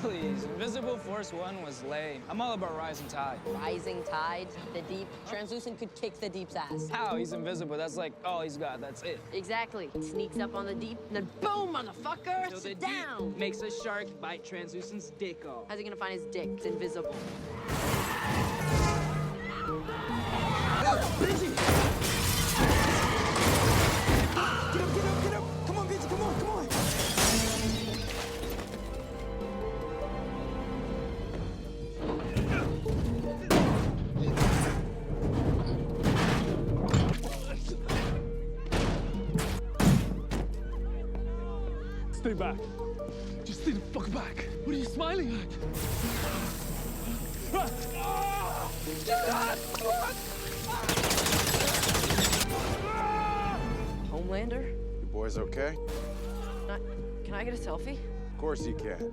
please. Invisible Force 1 was lame. I'm all about Rising Tide. Rising Tide, the Deep. Translucent could kick the Deep's ass. How? He's invisible. That's like all he's got. That's it. Exactly. Sneaks up on the Deep, and then boom, motherfucker, So the down. Deep makes a shark bite Translucent's dick off. How's he gonna find his dick? It's invisible. Benji! Get up! Come on, Benji, come on! Stay back. Just stay the fuck back. What are you smiling at? Homelander? You boys okay? Can I get a selfie? Of course you can.